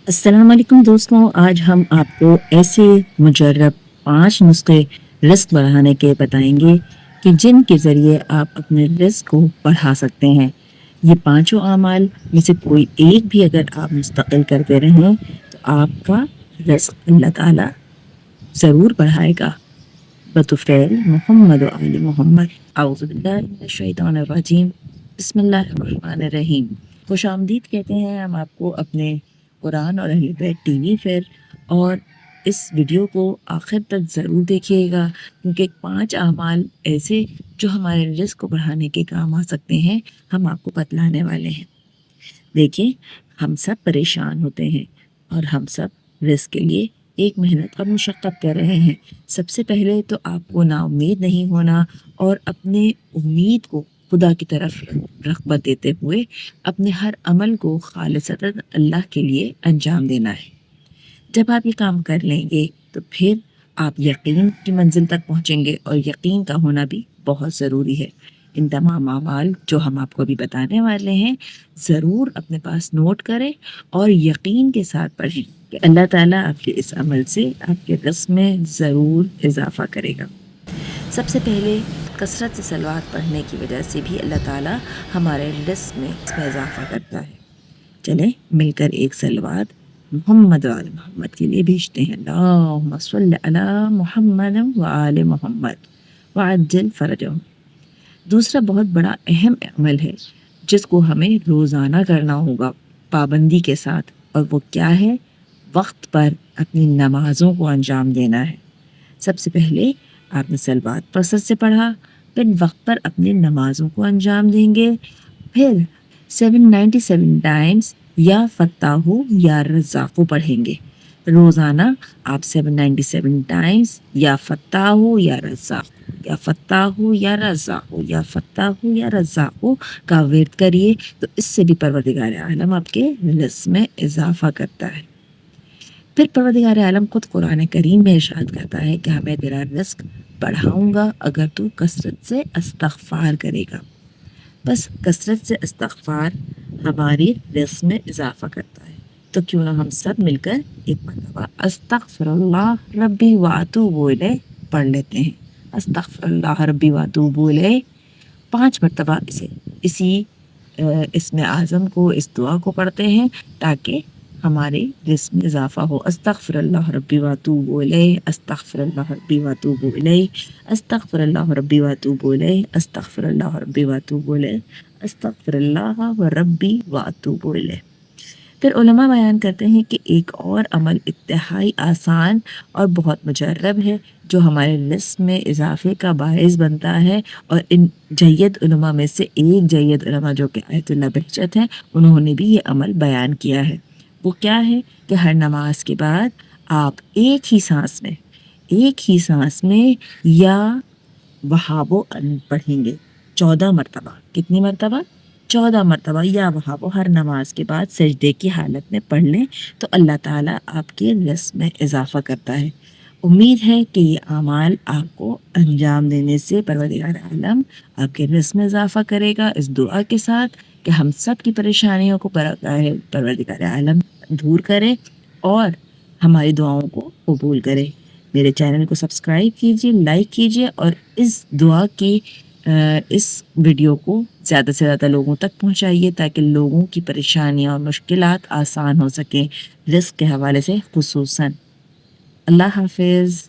अस्सलाम वालेकुम दोस्तों, आज हम आपको ऐसे मुजर्रब 5 नुस्खे रिस्क बढ़ाने के बताएंगे कि जिनके ज़रिए आप अपने रिस्क को बढ़ा सकते हैं। ये पांचों आमाल में से कोई एक भी अगर आप मुस्तकिल करते रहें तो आपका रिस्क अल्लाह ताला ज़रूर बढ़ाएगा। बतुफ़ैल मोहम्मद व आले मोहम्मद। औज़ु बिल्लाहि मिनश शैतानिर रजीम। बिस्मिल्लाहिर रहमानिर रहीम। खुश आमदीद कहते हैं हम आपको अपने कुरान और अहले बैत टीवी पर, और इस वीडियो को आखिर तक ज़रूर देखिएगा क्योंकि 5 अमाल ऐसे जो हमारे रिस्क को बढ़ाने के काम आ सकते हैं, हम आपको बतलाने वाले हैं। देखिए, हम सब परेशान होते हैं और हम सब रिस्क के लिए एक मेहनत और मुशक्क़त कर रहे हैं। सबसे पहले तो आपको नाउम्मीद नहीं होना और अपने उम्मीद को खुदा की तरफ रग़बत देते हुए अपने हर अमल को खालिसतन अल्लाह के लिए अंजाम देना है। जब आप ये काम कर लेंगे तो फिर आप यकीन की मंजिल तक पहुँचेंगे, और यकीन का होना भी बहुत ज़रूरी है। इन तमाम अमाल जो हम आपको अभी बताने वाले हैं, ज़रूर अपने पास नोट करें और यकीन के साथ पढ़ें कि अल्लाह ताला आपके इस अमल से आपके रिस्क में ज़रूर इजाफ़ा करेगा। सबसे पहले कसरत से सलवात पढ़ने की वजह से भी अल्लाह ताला हमारे रिस्क में इजाफ़ा करता है। चलें मिलकर एक सलवात मोहम्मद व आले मोहम्मद के लिए भेजते हैं। अल्लाहुम्मा सल्लि अला मुहम्मद व आले मोहम्मद व अज्जिल फरजहुम। दूसरा बहुत बड़ा अहम अमल है जिसको हमें रोज़ाना करना होगा पाबंदी के साथ, और वो क्या है? वक्त पर अपनी नमाज़ों को अंजाम देना है। सबसे पहले आपने सलवात कसरत से पढ़ा, फिर वक्त पर अपनी नमाज़ों को अंजाम देंगे, फिर 797 टाइम्स या फत्ताहू या रज़्ज़ाक़ू पढ़ेंगे। रोज़ाना आप 797 टाइम्स या फत्ताहू या रज़्ज़ाक़ू या फत्ताहू या रज़्ज़ाक़ू या फत्ताहू या रज़्ज़ाक़ू का विर्द करिए, तो इससे भी परवरदिगार आलम आपके रिज़्क़ में इजाफ़ा करता है। फिर परवरदिगार आलम खुद कुरान करीम में इरशाद करता है कि मैं तेरा रिज़्क़ बढ़ाऊँगा अगर तू कसरत से इस्तिग़फ़ार करेगा। बस कसरत से इस्तिग़फ़ार हमारी रिज़्क़ में इजाफ़ा करता है। तो क्यों ना हम सब मिलकर एक मरतबा अस्तग़फ़िरुल्लाह रब्बी व अतूबु इलैह पढ़ लेते हैं। अस्तग़फ़िरुल्लाह रब्बी व अतूबु इलैह 5 मरतबा इसमें आज़म को, इस दुआ को पढ़ते हैं ताकि हमारे रिज़्क़ में इजाफ़ा हो। अस्तग़फ़िरुल्लाह रब्बी व अतूबु इलैह, अस्तग़फ़िरुल्लाह रब्बी व अतूबु इलैह, अस्तग़फ़िरुल्लाह रब्बी व अतूबु इलैह, अस्तग़फ़िरुल्लाह रब्बी व अतूबु इलैह, अस्तग़फ़िरुल्लाह व रब्बी व अतूबु इलैह। फिर उलमा बयान करते हैं कि एक और अमल इंतहाई आसान और बहुत मुजर्रब है जो हमारे रिज़्क़ में इजाफ़े का बाइस बनता है, और इन जय्यद उलमा में से एक जय्यद उलमा जो कि आयतुल्लाह बहजत हैं, उन्होंने भी ये अमल बयान किया है। वो क्या है कि हर नमाज के बाद आप एक ही सांस में या वहाबो पढ़ेंगे 14 मरतबा। कितनी मरतबा? 14 मरतबा या वहाबो हर नमाज के बाद सजदे की हालत में पढ़ लें तो अल्लाह ताला आपके रिज़्क़ में इजाफ़ा करता है। उम्मीद है कि ये अमाल आपको अंजाम देने से परवरदिगार आलम आपके रिज़्क़ में इजाफ़ा करेगा, इस दुआ के साथ कि हम सब की परेशानियों को परवरदिगार आलम दूर करे और हमारी दुआओं को कबूल करे। मेरे चैनल को सब्सक्राइब कीजिए, लाइक कीजिए, और इस दुआ की इस वीडियो को ज़्यादा से ज़्यादा लोगों तक पहुंचाइए ताकि लोगों की परेशानियां और मुश्किलात आसान हो सकें, रिज़्क़ के हवाले से ख़ुसूसन। अल्लाह हाफ़िज़।